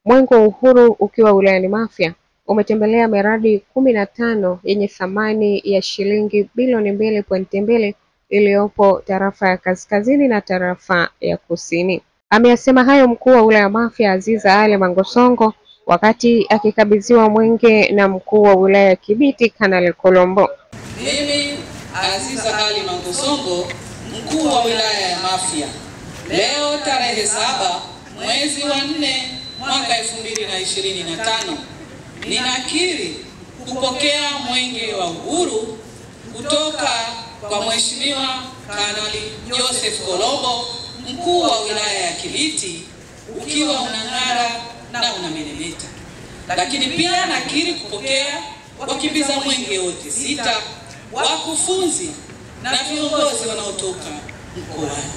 Mwenge wa Uhuru ukiwa wilayani Mafia umetembelea miradi 15 yenye thamani ya shilingi bilioni 2.2 iliyopo tarafa ya Kaskazini na tarafa ya Kusini. Ameyasema hayo mkuu wa wilaya ya Mafia Aziza Ali Mangosongo wakati akikabidhiwa mwenge na mkuu wa wilaya ya Kibiti Kanali Kolombo. Mimi Aziza Ali Mangosongo, mkuu wa wilaya ya Mafia, leo tarehe 7 mwezi wa 4 mwaka 2025 ninakiri kupokea mwenge wa uhuru kutoka kwa Mheshimiwa Kanali Joseph Kolombo, mkuu wa wilaya ya Kibiti, ukiwa unang'ara na unameremeta. Lakini pia nakiri kupokea wakimbiza mwenge wote 6, wakufunzi na viongozi wanaotoka mkoani.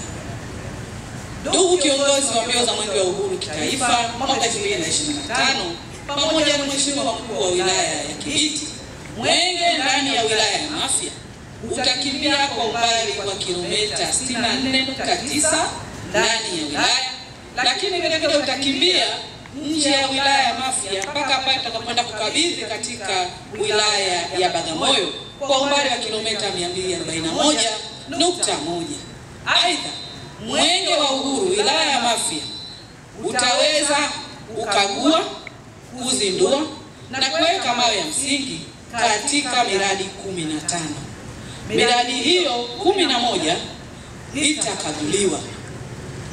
Ndugu kiongozi wa mbio za mwenge wa uhuru kitaifa mwaka 2025 pamoja na Mheshimiwa mkuu wa wilaya ya Kibiti, mwenge ndani ya wilaya ya Mafia utakimbia kwa umbali wa kilomita 64.9 ndani ya wilaya, lakini vile utakimbia nje ya wilaya ya Mafia mpaka pale tutakapoenda kukabidhi katika wilaya ya Bagamoyo kwa umbali wa kilomita 241.1. Aidha, mwenge wa uhuru wilaya ya Mafia utaweza kukagua, kuzindua na kuweka mawe ya msingi katika miradi 15. Miradi hiyo 11 itakaguliwa,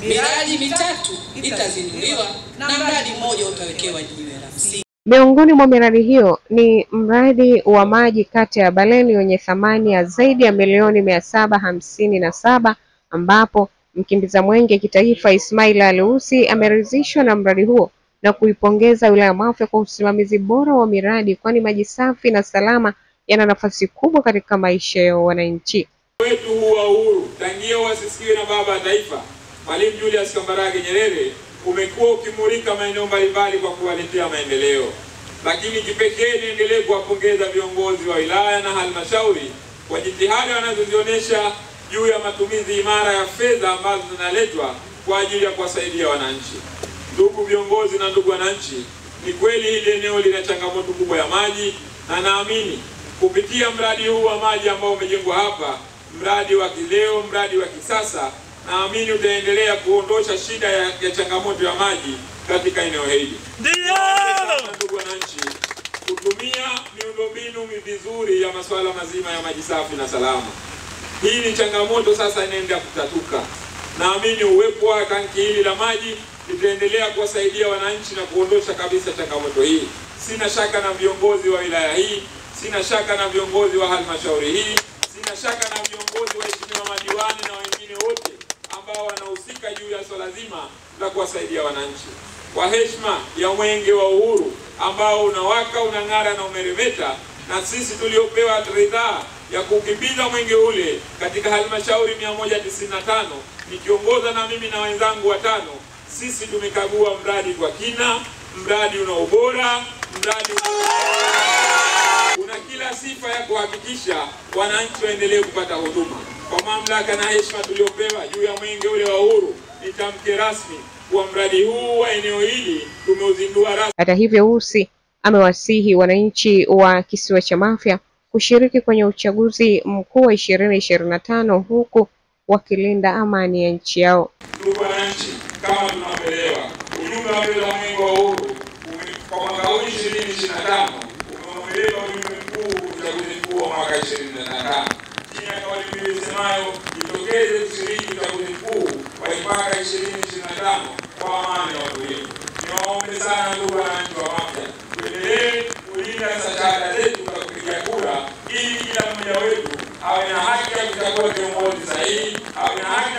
miradi 3 itazinduliwa na mradi mmoja utawekewa jiwe la msingi. Miongoni mwa miradi hiyo ni mradi wa maji kata ya Baleni wenye thamani ya zaidi ya milioni 757 ambapo mkimbiza mwenge kitaifa Ismail Alusi ameridhishwa na mradi huo na kuipongeza wilaya ya Mafia kwa usimamizi bora wa miradi, kwani maji safi na salama yana nafasi kubwa katika maisha ya wananchi. Wetu huu wa uhuru tangia wasisikiwe na baba wa taifa Mwalimu Julius Kambarage Nyerere umekuwa ukimulika maeneo mbalimbali kwa kuwaletea maendeleo, lakini kipekee niendelee kuwapongeza viongozi wa wilaya na halmashauri kwa jitihada wanazozionyesha juu ya matumizi imara ya fedha ambazo zinaletwa kwa ajili ya kuwasaidia wananchi. Ndugu viongozi na ndugu wananchi, ni kweli hili eneo lina changamoto kubwa ya maji, na naamini kupitia mradi huu wa maji ambao umejengwa hapa, mradi wa kileo, mradi wa kisasa, naamini utaendelea kuondosha shida ya changamoto ya maji katika eneo hili. Ndio ndugu wananchi, kutumia miundombinu vizuri ya masuala mazima ya maji safi na salama. Hii ni changamoto sasa inaendelea kutatuka. Naamini uwepo wa tanki hili la maji litaendelea kuwasaidia wananchi na kuondosha kabisa changamoto hii. Sina shaka na viongozi wa wilaya hii, sina shaka na viongozi wa halmashauri hii, sina shaka na viongozi wa waheshimiwa madiwani na wengine wote ambao wanahusika juu ya swala zima la kuwasaidia wananchi. Kwa heshima ya mwenge wa uhuru ambao unawaka, unang'ara na umeremeta, na sisi tuliopewa ridhaa ya kukimbiza mwenge ule katika halmashauri 195 nikiongoza na mimi na wenzangu 5, sisi tumekagua mradi kwa kina, mradi una ubora, mradi una kila sifa ya kuhakikisha wananchi waendelee kupata huduma. Kwa mamlaka na heshima tuliopewa juu ya mwenge ule wa uhuru, nitamke rasmi kwa mradi huu wa eneo hili tumeuzindua rasmi. Hata hivyo, Usi amewasihi wananchi wa kisiwa cha Mafia kushiriki kwenye uchaguzi mkuu wa 2025 huku wakilinda amani ya nchi yao. Ndugu wananchi, kama tunavyoelewa, ujumbe wa mbio za mwenge wa uhuru kwa mwaka huu 2025 umeonelea ujumbe mkuu uchaguzi mkuu wa mwaka 2025. Chini ya kauli mbiu isemayo jitokeze kushiriki uchaguzi mkuu wa mwaka 2025 kwa amani na utulivu. Niwaombe sana ndugu wananchi wa Mafia, tuendelee kulinda shahada zetu za kupiga kura ili kila mmoja wetu awe na haki ya kuchagua viongozi sahihi, awe na haki